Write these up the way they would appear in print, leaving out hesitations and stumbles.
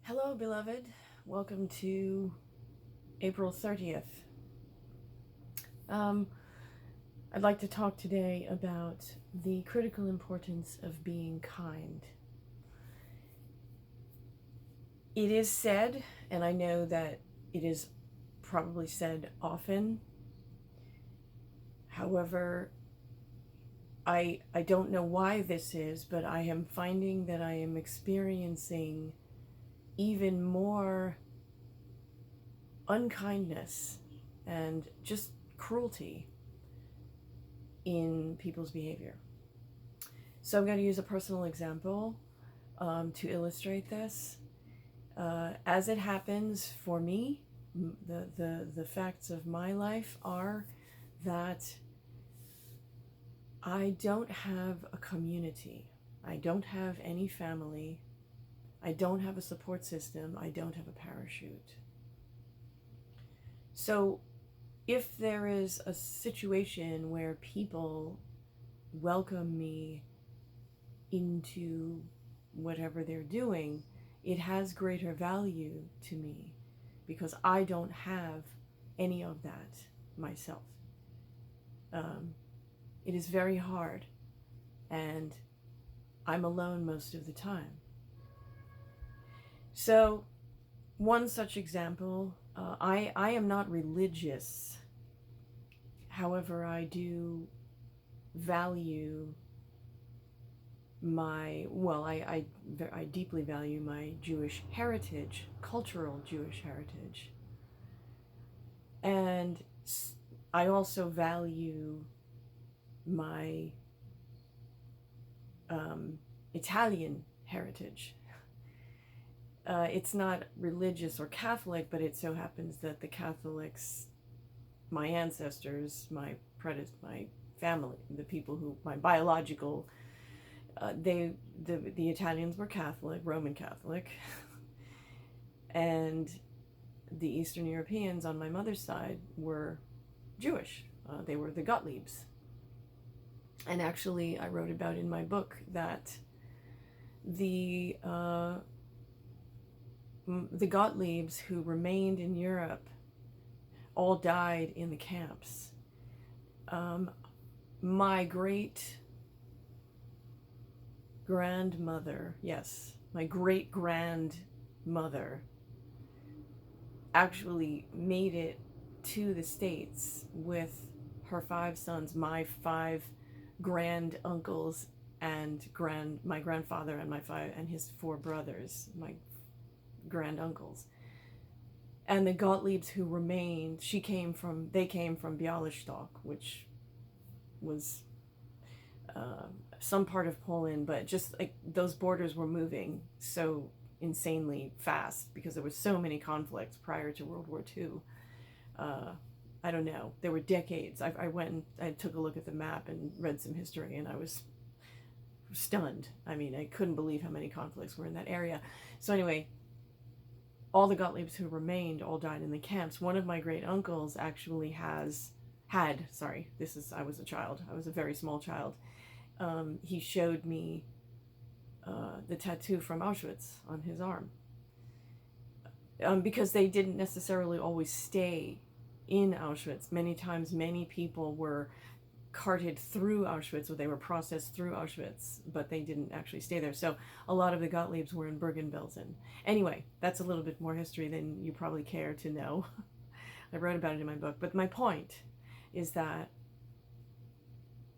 Hello, beloved. Welcome to April 30th. Um, I'd like to talk today about the critical importance of being kind. It is said, and I know that it is probably said often. However, I don't know why this is, but I am finding that I am experiencing even more unkindness and just cruelty in people's behavior. So I'm going to use a personal example to illustrate this. As it happens for me, the facts of my life are that I don't have a community. I don't have any family. I don't have a support system. I don't have a parachute. So if there is a situation where people welcome me into whatever they're doing, it has greater value to me because I don't have any of that myself. It is very hard, and I'm alone most of the time. So, one such example, I am not religious. However, I do value I deeply value my Jewish heritage, cultural Jewish heritage. And I also value my Italian heritage. It's not religious or Catholic, but it so happens that the Catholics, my ancestors, my family, the people who, my biological, the Italians were Catholic, Roman Catholic, and the Eastern Europeans on my mother's side were Jewish. They were the Gottliebs. And actually, I wrote about in my book that the Gottliebs who remained in Europe all died in the camps. My great grandmother, yes, my great grandmother actually made it to the States with her 5 sons, my 5 grand uncles, and my grandfather and his 4 brothers, my grand uncles. And the Gottliebs who remained, they came from Bialystok, which was some part of Poland, but just like those borders were moving so insanely fast because there were so many conflicts prior to World War II. I don't know. There were decades. I went and I took a look at the map and read some history, and I was stunned. I mean, I couldn't believe how many conflicts were in that area. So anyway, all the Gottliebs who remained all died in the camps. One of my great uncles actually I was a child. I was a very small child. He showed me the tattoo from Auschwitz on his arm. Because they didn't necessarily always stay in Auschwitz. Many times, many people were carted through Auschwitz, or they were processed through Auschwitz, but they didn't actually stay there. So a lot of the Gottliebs were in Bergen-Belsen. Anyway, that's a little bit more history than you probably care to know. I wrote about it in my book. But my point is that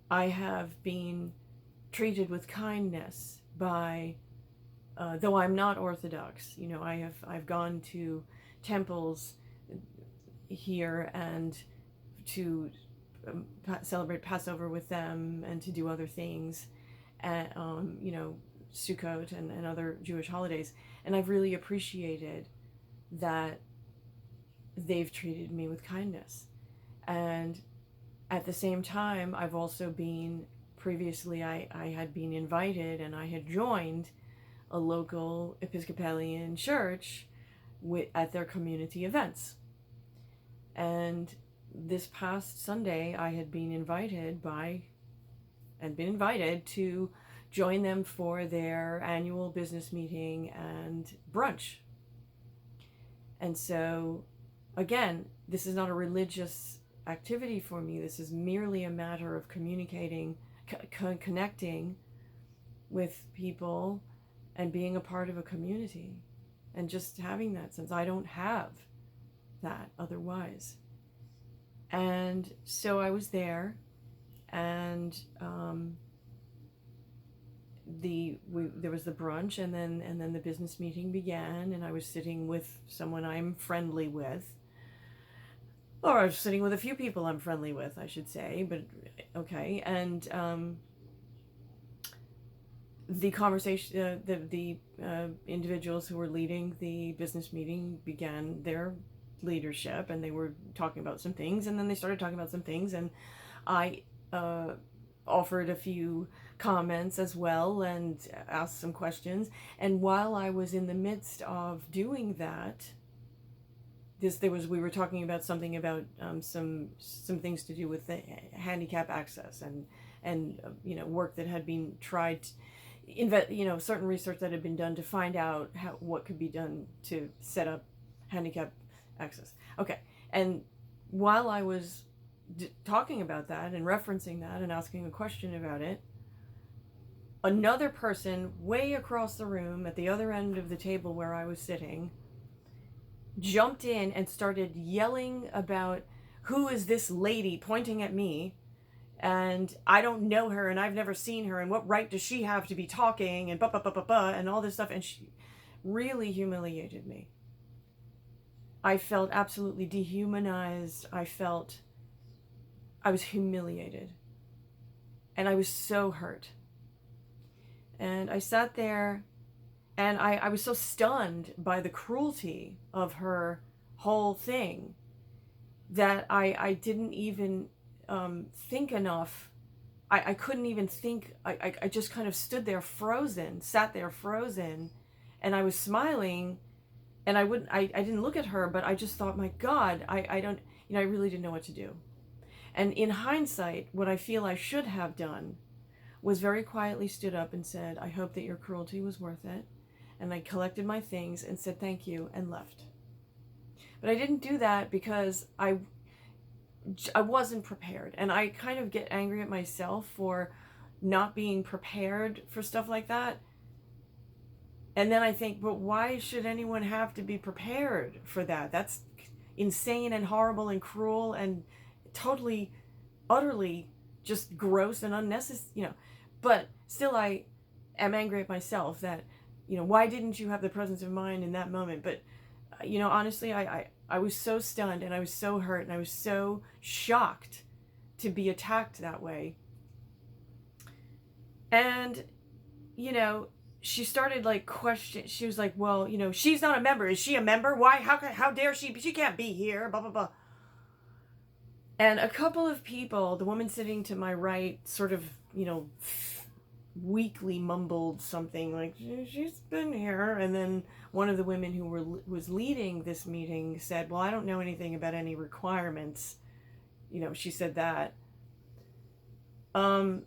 I have been treated with kindness by, though I'm not Orthodox, I've gone to temples here and to celebrate Passover with them and to do other things, and Sukkot and other Jewish holidays, and I've really appreciated that they've treated me with kindness. And at the same time, I've also been previously I had been invited and I had joined a local Episcopalian church at their community events. And this past Sunday, I had been invited to join them for their annual business meeting and brunch And so, again, this is not a religious activity for me. This is merely a matter of communicating, connecting with people and being a part of a community and just having that sense. I don't have that otherwise. And so I was there, and there was the brunch, and then the business meeting began, and I was sitting with someone I'm friendly with, or I was sitting with a few people I'm friendly with, I should say, but okay. And the conversation, the individuals who were leading the business meeting began their leadership, and they were talking about some things, and then they started talking about some things, and I offered a few comments as well and asked some questions. And while I was in the midst of doing that, we were talking about something about some things to do with the handicap access, and work that had been tried, certain research that had been done to find out what could be done to set up handicap access. Okay. And while I was talking about that and referencing that and asking a question about it, another person way across the room at the other end of the table where I was sitting jumped in and started yelling about, who is this lady, pointing at me, and I don't know her, and I've never seen her, and what right does she have to be talking, and and all this stuff. And she really humiliated me. I felt absolutely dehumanized. I was humiliated, and I was so hurt. And I sat there, and I was so stunned by the cruelty of her whole thing that I didn't even think enough. I couldn't even think. I just kind of sat there frozen, and I was smiling, and I didn't look at her, but I just thought, my God, I really didn't know what to do. And in hindsight, what I feel I should have done was very quietly stood up and said, I hope that your cruelty was worth it. And I collected my things and said thank you and left. But I didn't do that because I wasn't prepared. And I kind of get angry at myself for not being prepared for stuff like that. And then I think, but why should anyone have to be prepared for that? That's insane and horrible and cruel and totally, utterly just gross and unnecessary, But still, I am angry at myself that, why didn't you have the presence of mind in that moment? But, honestly, I was so stunned, and I was so hurt, and I was so shocked to be attacked that way. And, she started she was like, well, she's not a member. Is she a member? Why? How dare she? She can't be here, blah, blah, blah. And a couple of people, the woman sitting to my right, sort of, weakly mumbled something like, she's been here. And then one of the women who was leading this meeting said, well, I don't know anything about any requirements. She said that. And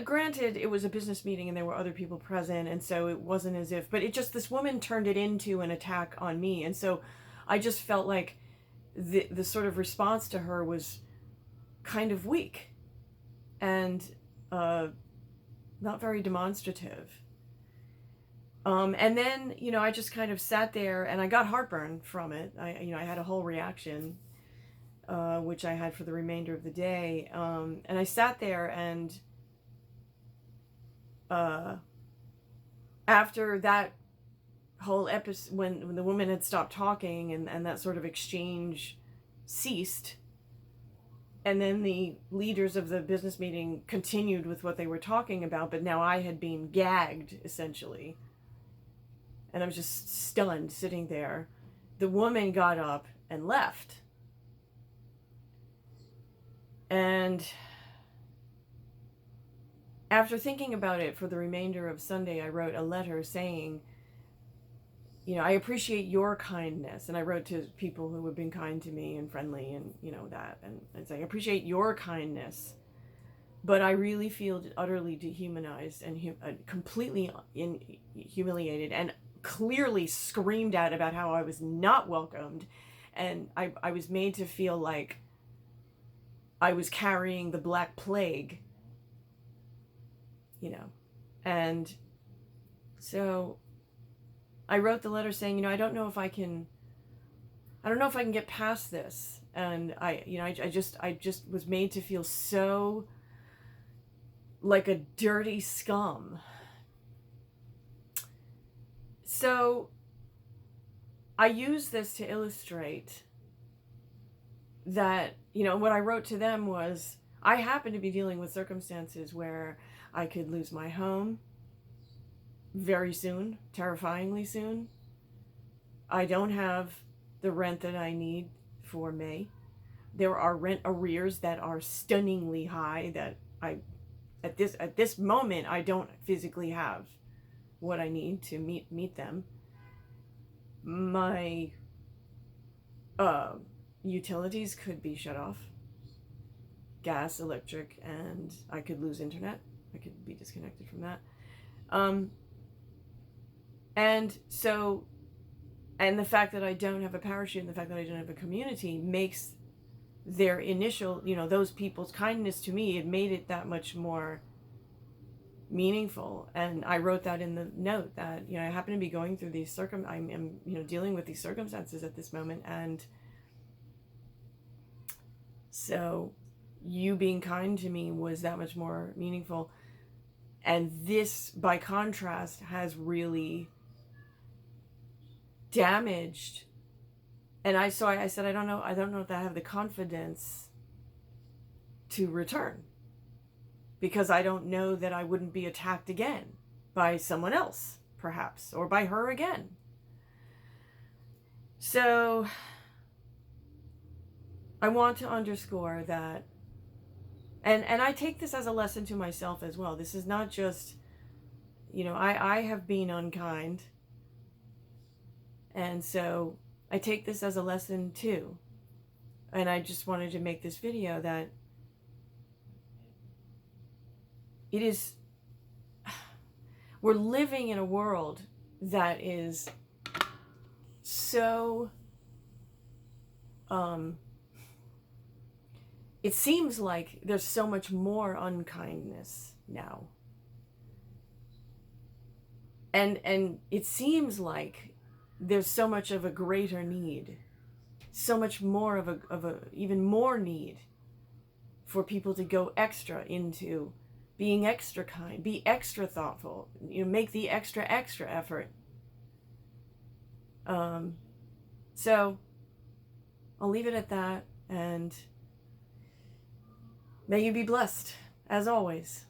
granted, it was a business meeting and there were other people present, and so it wasn't as if, but this woman turned it into an attack on me. And so I just felt like the sort of response to her was kind of weak and not very demonstrative. And then, I just kind of sat there, and I got heartburn from it. I had a whole reaction, which I had for the remainder of the day. And I sat there, and after that whole episode, when the woman had stopped talking and that sort of exchange ceased, and then the leaders of the business meeting continued with what they were talking about, but now I had been gagged, essentially. And I was just stunned sitting there. The woman got up and left. And after thinking about it for the remainder of Sunday, I wrote a letter saying, I appreciate your kindness. And I wrote to people who have been kind to me and friendly and, that. And saying, I appreciate your kindness, but I really feel utterly dehumanized and completely humiliated. And clearly screamed at about how I was not welcomed, and I was made to feel like I was carrying the Black Plague, you know. And so I wrote the letter saying, you know, I don't know if I can get past this. And I just was made to feel so like a dirty scum. So I use this to illustrate that, you know, what I wrote to them was, I happen to be dealing with circumstances where I could lose my home very soon, terrifyingly soon. I don't have the rent that I need for May. There are rent arrears that are stunningly high that at this moment I don't physically have what I need to meet them. My utilities could be shut off, gas, electric, and I could lose internet. I could be disconnected from that. And so, and the fact that I don't have a parachute and the fact that I don't have a community makes their initial, you know, those people's kindness to me, it made it that much more meaningful. And I wrote that in the note that, you know, I happen to be going through these I'm you know, dealing with these circumstances at this moment, and so you being kind to me was that much more meaningful. And this, by contrast, has really damaged. And I said, I don't know if I have the confidence to return, because I don't know that I wouldn't be attacked again by someone else, perhaps, or by her again. So I want to underscore that, and I take this as a lesson to myself as well. This is not just, you know, I have been unkind, and so I take this as a lesson too. And I just wanted to make this video that it is, we're living in a world that is so, it seems like there's so much more unkindness now. And it seems like there's so much of a greater need, so much more of a even more need for people to go extra into being extra kind, be extra thoughtful, you know, make the extra effort. So I'll leave it at that, and may you be blessed, as always.